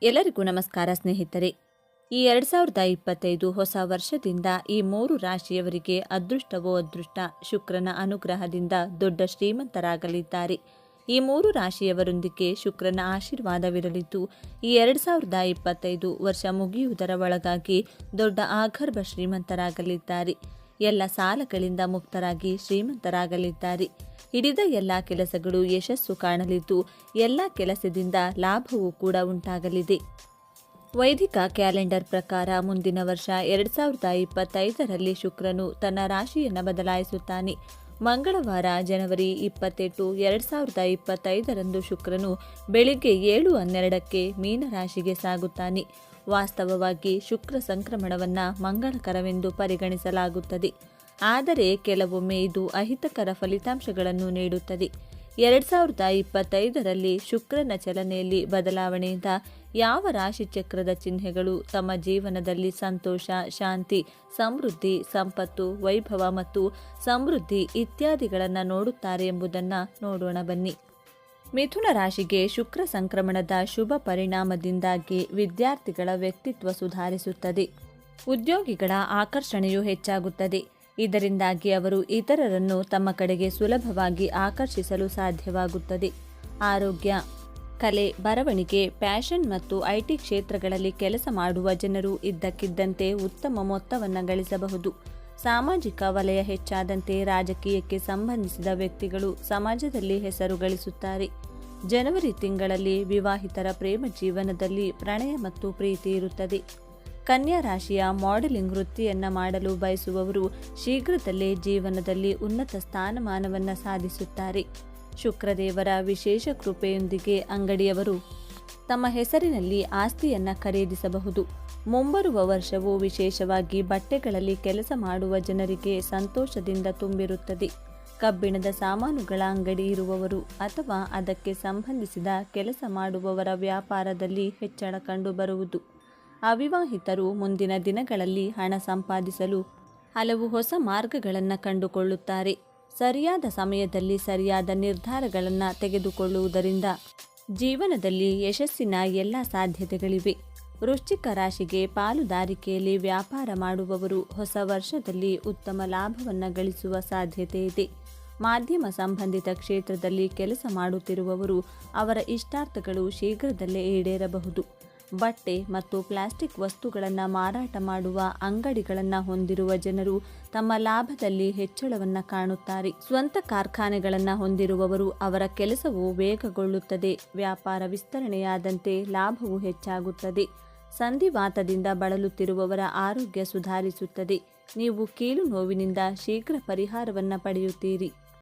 ಎಲ್ಲರಿಗೂ ನಮಸ್ಕಾರ ಸ್ನೇಹಿತರೆ. ಈ 2025 ಹೊಸ ವರ್ಷದಿಂದ ಈ 3 ರಾಶಿಯವರಿಗೆ ಅದೃಷ್ಟವೋ ಅದೃಷ್ಟ, ಶುಕ್ರನ ಅನುಗ್ರಹದಿಂದ ದೊಡ್ಡ ಶ್ರೀಮಂತರಾಗಲಿದ್ದಾರೆ. ಈ 3 ರಾಶಿಯವರೊಂದಿಗೆ ಶುಕ್ರನ ಆಶೀರ್ವಾದವಿರಲಿದ್ದು, ಈ 2025 ವರ್ಷ ಮುಗಿಯುವುದರ ಒಳಗಾಗಿ ದೊಡ್ಡ ಆಗರ್ಭ ಶ್ರೀಮಂತರಾಗಲಿದ್ದಾರೆ. ಎಲ್ಲ ಸಾಲಗಳಿಂದ ಮುಕ್ತರಾಗಿ ಶ್ರೀಮಂತರಾಗಲಿದ್ದಾರೆ. ಹಿಡಿದ ಎಲ್ಲ ಕೆಲಸಗಳು ಯಶಸ್ಸು ಕಾಣಲಿದ್ದು, ಎಲ್ಲ ಕೆಲಸದಿಂದ ಲಾಭವೂ ಕೂಡ ಉಂಟಾಗಲಿದೆ. ವೈದಿಕ ಕ್ಯಾಲೆಂಡರ್ ಪ್ರಕಾರ ಮುಂದಿನ ವರ್ಷ 2025ರಲ್ಲಿ ಶುಕ್ರನು ತನ್ನ ರಾಶಿಯನ್ನು ಬದಲಾಯಿಸುತ್ತಾನೆ. ಮಂಗಳವಾರ ಜನವರಿ 28, 2025ರಂದು ಶುಕ್ರನು ಬೆಳಿಗ್ಗೆ 7:12ಕ್ಕೆ ಮೀನ ರಾಶಿಗೆ ಸಾಗುತ್ತಾನೆ. ವಾಸ್ತವವಾಗಿ ಶುಕ್ರ ಸಂಕ್ರಮಣವನ್ನು ಮಂಗಳಕರವೆಂದು ಪರಿಗಣಿಸಲಾಗುತ್ತದೆ. ಆದರೆ ಕೆಲವೊಮ್ಮೆ ಇದು ಅಹಿತಕರ ಫಲಿತಾಂಶಗಳನ್ನು ನೀಡುತ್ತದೆ. 2025ರಲ್ಲಿ ಶುಕ್ರನ ಚಲನೆಯಲ್ಲಿ ಬದಲಾವಣೆಯಿಂದ ಯಾವ ರಾಶಿಚಕ್ರದ ಚಿಹ್ನೆಗಳು ತಮ್ಮ ಜೀವನದಲ್ಲಿ ಸಂತೋಷ, ಶಾಂತಿ, ಸಮೃದ್ಧಿ, ಸಂಪತ್ತು, ವೈಭವ ಮತ್ತು ಸಮೃದ್ಧಿ ಇತ್ಯಾದಿಗಳನ್ನು ನೋಡುತ್ತಾರೆ ಎಂಬುದನ್ನು ನೋಡೋಣ ಬನ್ನಿ. ಮಿಥುನ ರಾಶಿಗೆ ಶುಕ್ರ ಸಂಕ್ರಮಣದ ಶುಭ ಪರಿಣಾಮದಿಂದಾಗಿ ವಿದ್ಯಾರ್ಥಿಗಳ ವ್ಯಕ್ತಿತ್ವ ಸುಧಾರಿಸುತ್ತದೆ. ಉದ್ಯೋಗಿಗಳ ಆಕರ್ಷಣೆಯು ಹೆಚ್ಚಾಗುತ್ತದೆ. ಇದರಿಂದಾಗಿ ಅವರು ಇತರರನ್ನು ತಮ್ಮ ಕಡೆಗೆ ಸುಲಭವಾಗಿ ಆಕರ್ಷಿಸಲು ಸಾಧ್ಯವಾಗುತ್ತದೆ. ಆರೋಗ್ಯ, ಕಲೆ, ಬರವಣಿಗೆ, ಫ್ಯಾಷನ್ ಮತ್ತು ಐಟಿ ಕ್ಷೇತ್ರಗಳಲ್ಲಿ ಕೆಲಸ ಮಾಡುವ ಜನರು ಇದ್ದಕ್ಕಿದ್ದಂತೆ ಉತ್ತಮ ಮೊತ್ತವನ್ನು ಗಳಿಸಬಹುದು. ಸಾಮಾಜಿಕ ವಲಯ ಹೆಚ್ಚಾದಂತೆ ರಾಜಕೀಯಕ್ಕೆ ಸಂಬಂಧಿಸಿದ ವ್ಯಕ್ತಿಗಳು ಸಮಾಜದಲ್ಲಿ ಹೆಸರು ಗಳಿಸುತ್ತಾರೆ. ಜನವರಿ ತಿಂಗಳಲ್ಲಿ ವಿವಾಹಿತರ ಪ್ರೇಮ ಜೀವನದಲ್ಲಿ ಪ್ರಣಯ ಮತ್ತು ಪ್ರೀತಿ ಇರುತ್ತದೆ. ಕನ್ಯಾ ರಾಶಿಯ ಮಾಡೆಲಿಂಗ್ ವೃತ್ತಿಯನ್ನು ಮಾಡಲು ಬಯಸುವವರು ಶೀಘ್ರದಲ್ಲೇ ಜೀವನದಲ್ಲಿ ಉನ್ನತ ಸ್ಥಾನಮಾನವನ್ನು ಸಾಧಿಸುತ್ತಾರೆ. ಶುಕ್ರದೇವರ ವಿಶೇಷ ಕೃಪೆಯೊಂದಿಗೆ ಅಂಗಡಿಯವರು ತಮ್ಮ ಹೆಸರಿನಲ್ಲಿ ಆಸ್ತಿಯನ್ನು ಖರೀದಿಸಬಹುದು. ಮುಂಬರುವ ವರ್ಷವು ವಿಶೇಷವಾಗಿ ಬಟ್ಟೆಗಳಲ್ಲಿ ಕೆಲಸ ಮಾಡುವ ಜನರಿಗೆ ಸಂತೋಷದಿಂದ ತುಂಬಿರುತ್ತದೆ. ಕಬ್ಬಿಣದ ಸಾಮಾನುಗಳ ಅಂಗಡಿ ಇರುವವರು ಅಥವಾ ಅದಕ್ಕೆ ಸಂಬಂಧಿಸಿದ ಕೆಲಸ ಮಾಡುವವರ ವ್ಯಾಪಾರದಲ್ಲಿ ಹೆಚ್ಚಳ ಕಂಡುಬರುವುದು. ಅವಿವಾಹಿತರು ಮುಂದಿನ ದಿನಗಳಲ್ಲಿ ಹಣ ಸಂಪಾದಿಸಲು ಹಲವು ಹೊಸ ಮಾರ್ಗಗಳನ್ನು ಕಂಡುಕೊಳ್ಳುತ್ತಾರೆ. ಸರಿಯಾದ ಸಮಯದಲ್ಲಿ ಸರಿಯಾದ ನಿರ್ಧಾರಗಳನ್ನು ತೆಗೆದುಕೊಳ್ಳುವುದರಿಂದ ಜೀವನದಲ್ಲಿ ಯಶಸ್ಸಿನ ಎಲ್ಲ ಸಾಧ್ಯತೆಗಳಿವೆ. ವೃಶ್ಚಿಕ ರಾಶಿಗೆ ಪಾಲುದಾರಿಕೆಯಲ್ಲಿ ವ್ಯಾಪಾರ ಮಾಡುವವರು ಹೊಸ ವರ್ಷದಲ್ಲಿ ಉತ್ತಮ ಲಾಭವನ್ನು ಗಳಿಸುವ ಸಾಧ್ಯತೆ ಇದೆ. ಮಾಧ್ಯಮ ಸಂಬಂಧಿತ ಕ್ಷೇತ್ರದಲ್ಲಿ ಕೆಲಸ ಮಾಡುತ್ತಿರುವವರು ಅವರ ಇಷ್ಟಾರ್ಥಗಳು ಶೀಘ್ರದಲ್ಲೇ ಈಡೇರಬಹುದು. ಬಟ್ಟೆ ಮತ್ತು ಪ್ಲಾಸ್ಟಿಕ್ ವಸ್ತುಗಳನ್ನು ಮಾರಾಟ ಮಾಡುವ ಅಂಗಡಿಗಳನ್ನು ಹೊಂದಿರುವ ಜನರು ತಮ್ಮ ಲಾಭದಲ್ಲಿ ಹೆಚ್ಚಳವನ್ನು ಕಾಣುತ್ತಾರೆ. ಸ್ವಂತ ಕಾರ್ಖಾನೆಗಳನ್ನು ಹೊಂದಿರುವವರು ಅವರ ಕೆಲಸವು ವೇಗಗೊಳ್ಳುತ್ತದೆ. ವ್ಯಾಪಾರ ವಿಸ್ತರಣೆಯಾದಂತೆ ಲಾಭವು ಹೆಚ್ಚಾಗುತ್ತದೆ. ಸಂಧಿವಾತದಿಂದ ಬಳಲುತ್ತಿರುವವರ ಆರೋಗ್ಯ ಸುಧಾರಿಸುತ್ತದೆ. ನೀವು ಕೀಲು ನೋವಿನಿಂದ ಶೀಘ್ರ ಪರಿಹಾರವನ್ನು ಪಡೆಯುತ್ತೀರಿ.